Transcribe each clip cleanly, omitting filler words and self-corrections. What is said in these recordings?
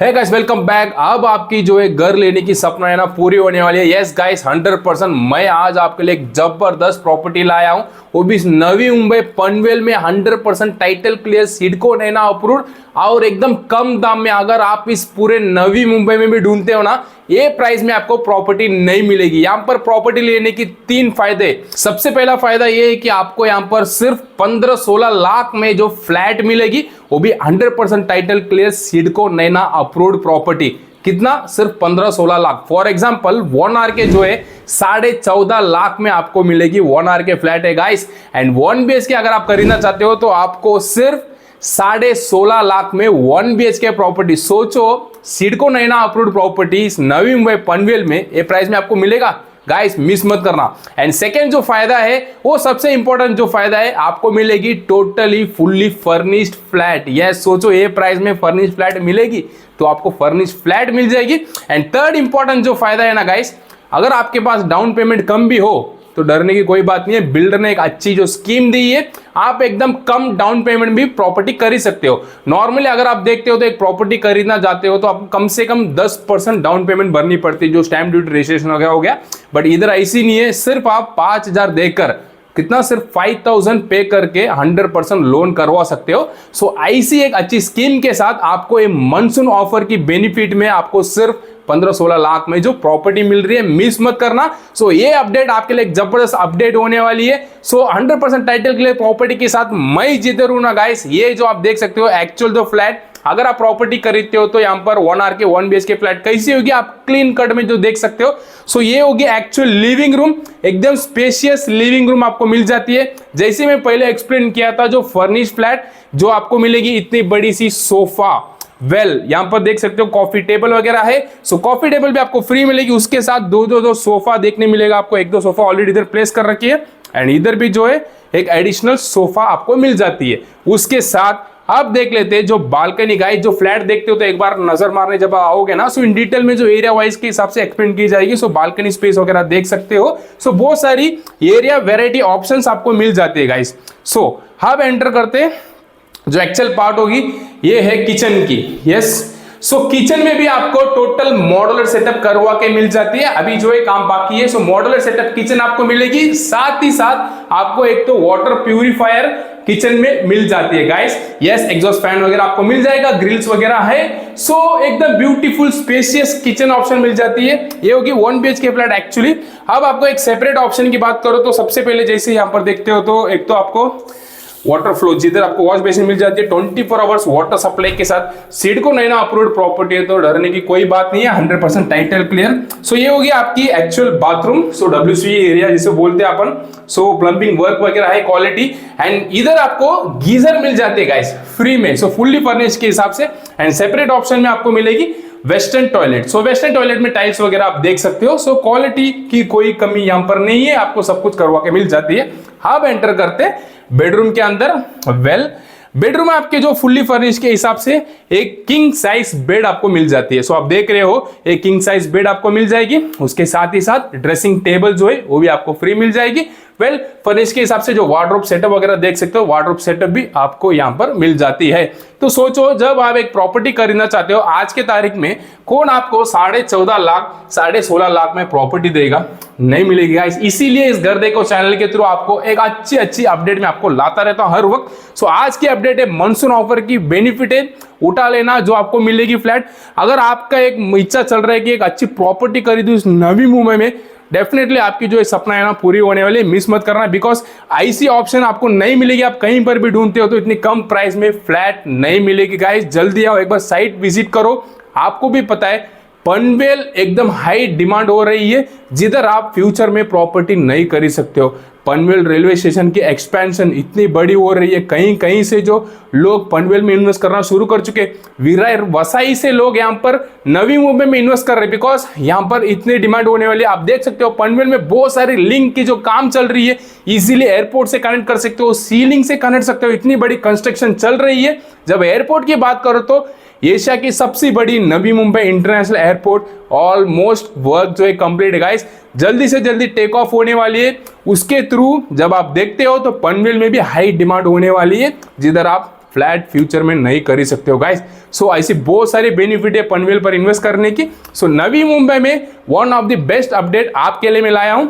है guys, welcome back. अब आपकी जो है घर लेने की सपना है ना पूरी होने वाली है। यस गाइस, 100% मैं आज आपके लिए एक जबरदस्त प्रॉपर्टी लाया हूं, वो भी नवी मुंबई पनवेल में 100% टाइटल क्लियर, सिडको नैना अप्रूव्ड और एकदम कम दाम में। अगर आप इस पूरे नवी मुंबई में भी ढूंढते हो ना, ये प्राइस में आपको प्रॉपर्टी नहीं मिलेगी। यहाँ पर प्रॉपर्टी लेने की 3 फायदे। सबसे पहला फायदा ये है कि आपको यहाँ पर सिर्फ 15-16 लाख में जो फ्लैट मिलेगी, वो भी 100% टाइटल क्लियर, सिडको नैना अप्रूव्ड प्रॉपर्टी। कितना? सिर्फ 15-16 लाख। फॉर एग्जांपल 1 आर के जो है 14.5 लाख में आपको मिलेगी। 1 आर के फ्लैट है गाइस। एंड 1 BHK अगर आप खरीदना चाहते हो तो आपको सिर्फ 16.5 लाख में 1 BHK प्रॉपर्टी। सोचो, सिडको नैना अप्रूव्ड प्रॉपर्टी नवी मुंबई पनवेल में ये प्राइस में आपको मिलेगा। गाइस मिस मत करना। एंड सेकेंड जो फायदा है, वो सबसे इंपॉर्टेंट जो फायदा है, आपको मिलेगी totally fully furnished flat. Yes, सोचो ये प्राइस में फर्निश्ड फ्लैट मिलेगी तो आपको फर्निश्ड फ्लैट मिल जाएगी। एंड थर्ड इंपॉर्टेंट जो फायदा है ना गाइस, अगर आपके पास डाउन पेमेंट कम भी हो तो डरने की कोई बात नहीं है। बिल्डर ने एक अच्छी जो स्कीम दी है, आप एकदम कम डाउन पेमेंट भी प्रॉपर्टी खरीद सकते हो। नॉर्मली अगर आप देखते हो तो एक प्रॉपर्टी खरीदना चाहते हो तो आपको कम से कम 10% डाउन पेमेंट भरनी पड़ती है, जो स्टैम्प ड्यूटी रजिस्ट्रेशन वगैरह हो गया। बट इधर ऐसी नहीं है, सिर्फ आप 5,000 देकर, कितना, सिर्फ 5,000 पे करके 100% लोन करवा सकते हो। सो ऐसी एक अच्छी स्कीम के साथ आपको ये मानसून ऑफर की बेनिफिट में आपको सिर्फ 15-16 लाख में जो प्रॉपर्टी मिल रही है, मिस मत करना। सो ये अपडेट आपके लिए एक जबरदस्त अपडेट होने वाली है। सो 100% टाइटल के लिए प्रॉपर्टी के साथ मैं जिधर हूं ना गाइस, ये जो आप देख सकते हो एक्चुअल जो फ्लैट, अगर आप प्रॉपर्टी खरीदते हो तो यहाँ पर 1 आर के 1 BHK फ्लैट कैसी होगी आप क्लीन कट में जो देख सकते हो। सो ये होगी एक्चुअल लिविंग रूम, एकदम स्पेशियस लिविंग रूम आपको मिल जाती है। जैसे मैं पहले एक्सप्लेन किया था, जो फर्निश फ्लैट जो आपको मिलेगी, इतनी बड़ी सी सोफा, यहां पर देख सकते हो कॉफी टेबल वगैरह है। सो कॉफी टेबल भी आपको फ्री मिलेगी, उसके साथ दो सोफा देखने मिलेगा आपको। 1-2 सोफा ऑलरेडी इधर प्लेस कर रखी है एंड इधर भी जो है एक एडिशनल सोफा आपको मिल जाती है। उसके साथ अब देख लेते हैं जो बालकनी। गाइस जो फ्लैट देखते हो तो एक बार नजर मारने जब आओगे ना, सो इन डिटेल में जो एरिया वाइज के हिसाब से एक्सप्लेन की जाएगी। सो बालकनी स्पेस वगैरह देख सकते हो। सो बहुत सारी एरिया वेराइटी ऑप्शंस आपको मिल जाती है गाइस। सो अब एंटर करते हैं, जो एक्चुअल पार्ट होगी ये है किचन की। यस, सो किचन में भी आपको टोटल मॉड्यूलर सेटअप करवा के मिल जाती है। अभी जो है काम बाकी है। सो मॉड्यूलर सेटअप किचन आपको मिलेगी, साथ ही साथ आपको एक तो वाटर प्यूरिफायर किचन में मिल जाती है गाइस। यस, एग्जॉस्ट फैन वगैरह आपको मिल जाएगा, ग्रिल्स वगैरह है। सो एकदम ब्यूटीफुल स्पेशियस किचन ऑप्शन मिल जाती है। ये होगी 1 BHK फ्लैट एक्चुअली। अब आपको एक सेपरेट ऑप्शन की बात करो तो सबसे पहले जैसे यहाँ पर देखते हो तो एक तो आपको वाटर फ्लो, जिधर आपको वॉश बेसिन मिल जाती है 24 आवर्स वाटर सप्लाई के साथ। सिडको नैना अप्रूव्ड प्रॉपर्टी है तो डरने की कोई बात नहीं है, 100% टाइटल क्लियर। सो ये होगी आपकी एक्चुअल बाथरूम, सो WC एरिया जिसे बोलते हैं अपन। सो प्लम्बिंग वर्क वगैरह है क्वालिटी। एंड इधर आपको गीजर मिल जाती है गाइस फ्री में, सो फुल्ली फर्निश्ड के हिसाब से। एंड सेपरेट ऑप्शन में आपको मिलेगी वेस्टर्न टॉयलेट। सो वेस्टर्न टॉयलेट में टाइल्स वगैरह आप देख सकते हो। सो क्वालिटी की कोई कमी यहां पर नहीं है, आपको सब कुछ करवा के मिल जाती है। अब एंटर करते बेडरूम के अंदर। बेडरूम में आपके जो फुल्ली फर्निश के हिसाब से एक किंग साइज बेड आपको मिल जाती है। सो आप देख रहे हो एक किंग साइज बेड आपको मिल जाएगी। उसके साथ ही साथ ड्रेसिंग टेबल जो है वो भी आपको फ्री मिल जाएगी। फर्निश के हिसाब से जो वार्डरोब सेटअप वगैरह देख सकते हो, वार्डरोब सेटअप भी आपको यहां पर मिल जाती है। तो सोचो, जब आप एक प्रॉपर्टी खरीदना चाहते हो आज के तारीख में, कौन आपको 14.5 लाख 16.5 लाख में प्रॉपर्टी देगा? नहीं मिलेगी गाइस। इसीलिए इस घर देखो चैनल के थ्रू आपको एक अच्छी अपडेट में आपको लाता रहता हूं हर वक्त। सो आज की अपडेट है मानसून ऑफर की, बेनिफिट है, उठा लेना जो आपको मिलेगी फ्लैट। अगर आपका एक इच्छा चल रहा है कि एक अच्छी प्रॉपर्टी खरीदूं इस नवी मुंबई में, डेफिनेटली आपकी जो सपना है ना पूरी होने वाली है, मिस मत करना। बिकॉज ऐसी ऑप्शन आपको नहीं मिलेगी, आप कहीं पर भी ढूंढते हो तो इतनी कम प्राइस में फ्लैट नहीं मिलेगी गाइस। जल्दी आओ, एक बार साइट विजिट करो। आपको भी पता है पनवेल एकदम हाई डिमांड हो रही है, जिधर आप फ्यूचर में प्रॉपर्टी नहीं खरीद सकते हो। पनवेल रेलवे स्टेशन की एक्सपेंशन इतनी बड़ी हो रही है, कहीं कहीं से जो लोग पनवेल में इन्वेस्ट करना शुरू कर चुके। विरार वसाई से लोग यहाँ पर नवी मुंबई में इन्वेस्ट कर रहे हैं, बिकॉज यहाँ पर इतनी डिमांड होने वाली है। आप देख सकते हो पनवेल में बहुत सारी लिंक की जो काम चल रही है, इजीली एयरपोर्ट से कनेक्ट कर सकते हो, सीलिंग से कनेक्ट सकते हो, इतनी बड़ी कंस्ट्रक्शन चल रही है। जब एयरपोर्ट की बात करो तो एशिया की सबसे बड़ी Navi Mumbai international airport almost work जो है कंप्लीट है गाइस, जल्दी से जल्दी टेक ऑफ होने वाली है। उसके थ्रू जब आप देखते हो तो पनवेल में भी हाई डिमांड होने वाली है, जिधर आप फ्लैट फ्यूचर में नहीं कर सकते हो गाइस। सो ऐसी बहुत सारी बेनिफिट है पनवेल पर इन्वेस्ट करने की। सो नवी मुंबई में one of the best update आपके लिए मैं लाया हूं।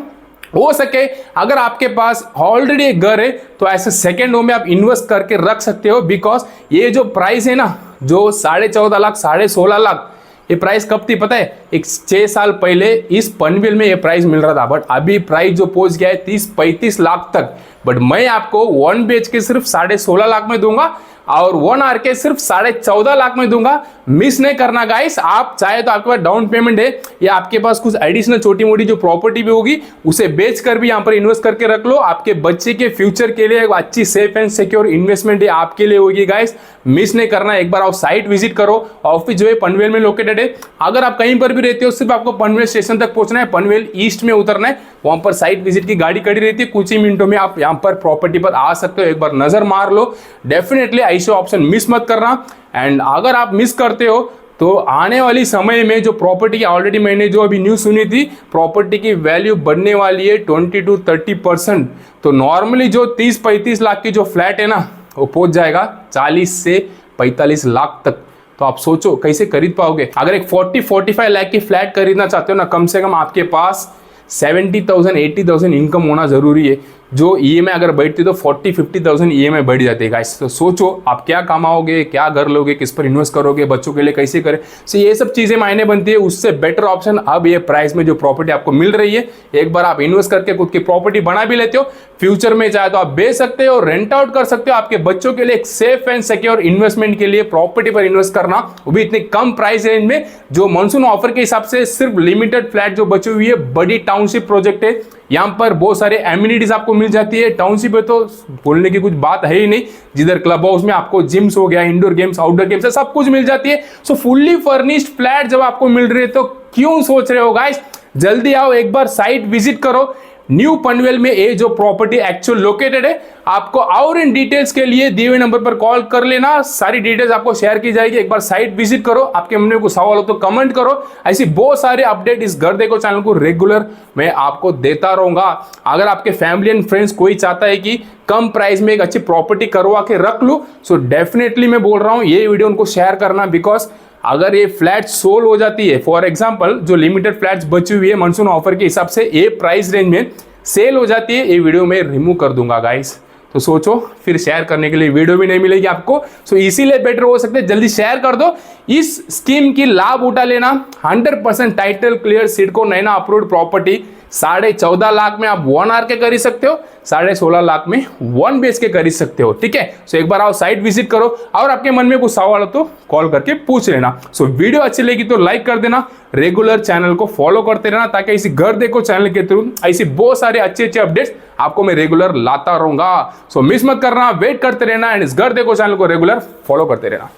हो सके अगर आपके पास ऑलरेडी एक घर है तो ऐसे सेकेंड होम में आप इन्वेस्ट करके रख सकते हो, बिकॉज ये जो प्राइस है ना, जो 14.5 लाख 16.5 लाख, ये प्राइस कब थी पता है? एक 6 साल पहले इस पनवेल में ये प्राइस मिल रहा था, बट अभी प्राइस जो पहुंच गया है 30-35 लाख तक। बट मैं आपको 1 BHK सिर्फ 16.5 लाख में दूंगा और 1 RK सिर्फ 14.5 लाख में दूंगा। मिस नहीं करना गाइस। आप चाहे तो आपके पास डाउन पेमेंट है या आपके पास कुछ एडिशनल छोटी मोटी जो प्रॉपर्टी भी होगी उसे बेच कर भी यहाँ पर इन्वेस्ट करके रख लो। आपके बच्चे के फ्यूचर के लिए एक अच्छी सेफ एंड सिक्योर इन्वेस्टमेंट है आपके लिए होगी गाइस। मिस नहीं करना। एक बार आप साइट विजिट करो। ऑफिस जो है पनवेल में लोकेटेड है। अगर आप कहीं पर भी रहते हो सिर्फ आपको पनवेल स्टेशन तक पहुंचना है, पनवेल ईस्ट में उतरना है, वहां पर साइट विजिट की गाड़ी खड़ी रहती है। कुछ ही मिनटों में आप यहाँ पर प्रॉपर्टी पर आ सकते हो। एक बार नजर मार लो। डेफिनेटली ऐसे ऑप्शन मिस मत करना। एंड अगर आप मिस करते हो तो आने वाली समय में जो प्रॉपर्टी की ऑलरेडी मैंने जो अभी न्यूज़ सुनी थी, प्रॉपर्टी की वैल्यू बढ़ने वाली है 20-30%। तो नॉर्मली जो 30-35 लाख की जो फ्लैट है ना, वो पहुंच जाएगा 40 से 45 लाख तक। तो आप सोचो कैसे खरीद पाओगे। अगर एक 40-45 लाख की फ्लैट खरीदना चाहते हो ना, कम से कम आपके पास 70,000-80,000 इनकम होना जरूरी है। जो EMI अगर बैठती तो 40-50,000 EMI बैठ जाते हैं गाइस। तो सोचो आप क्या कमाओगे, क्या घर लोगे, किस पर इन्वेस्ट करोगे, बच्चों के लिए कैसे करें। सो ये सब चीजें मायने बनती है। उससे बेटर ऑप्शन अब ये प्राइस में जो प्रॉपर्टी आपको मिल रही है, एक बार आप इन्वेस्ट करके खुद की प्रॉपर्टी बना भी लेते हो, फ्यूचर में चाहे तो आप बेच सकते हो, रेंट आउट कर सकते हो। आपके बच्चों के लिए एक सेफ एंड सिक्योर इन्वेस्टमेंट के लिए प्रॉपर्टी पर इन्वेस्ट करना, वो भी इतनी कम प्राइस रेंज में, जो मानसून ऑफर के हिसाब से सिर्फ लिमिटेड फ्लैट जो बची हुई है। बड़ी टाउनशिप प्रोजेक्ट है, यहाँ पर बहुत सारे एमिनिटीज आपको मिल जाती है। टाउनशिप है तो बोलने की कुछ बात है ही नहीं, जिधर क्लब हाउस में आपको जिम्स हो गया, इंडोर गेम्स, आउटडोर गेम्स, सब कुछ मिल जाती है। सो फुल्ली फर्निश्ड फ्लैट जब आपको मिल रही है तो क्यों सोच रहे हो गाइस, जल्दी आओ, एक बार साइट विजिट करो। न्यू पनवेल में ये जो प्रॉपर्टी एक्चुअल लोकेटेड है। आपको और इन डिटेल्स के लिए दिए हुए नंबर पर कॉल कर लेना, सारी डिटेल्स आपको शेयर की जाएगी। एक बार साइट विजिट करो। आपके मन में कोई सवाल हो तो कमेंट करो। ऐसी बहुत सारे अपडेट इस घर देखो चैनल को रेगुलर मैं आपको देता रहूंगा। अगर आपके फैमिली एंड फ्रेंड्स कोई चाहता है कि कम प्राइस में एक अच्छी प्रॉपर्टी करवा के रख लूं, सो डेफिनेटली मैं बोल रहा हूं ये वीडियो उनको शेयर करना। बिकॉज अगर ये फ्लैट सोल हो जाती है, फॉर एग्जांपल जो लिमिटेड फ्लैट्स बची हुई है मानसून ऑफर के हिसाब से, ये प्राइस रेंज में सेल हो जाती है, ये वीडियो में रिमूव कर दूंगा गाइस। तो सोचो, फिर शेयर करने के लिए वीडियो भी नहीं मिलेगी आपको। सो इसीलिए बेटर हो सकते हैं जल्दी शेयर कर दो। इस स्कीम की लाभ उठा लेना। 100% टाइटल क्लियर सिडको नैना अप्रूव्ड प्रॉपर्टी 14.5 लाख में आप 1 RK खरीद सकते हो, 16.5 लाख में 1 BHK खरीद सकते हो। ठीक है। सो एक बार आओ साइट विजिट करो और आपके मन में कुछ सवाल हो तो कॉल करके पूछ लेना। सो वीडियो अच्छी लगी तो लाइक कर देना, रेगुलर चैनल को फॉलो करते रहना, ताकि इसी घर देखो चैनल के थ्रू ऐसी बहुत सारे अच्छे अपडेट्स आपको मैं रेगुलर लाता रहूंगा। सो मिस मत करना, वेट करते रहना एंड इस घर देखो चैनल को रेगुलर फॉलो करते रहना।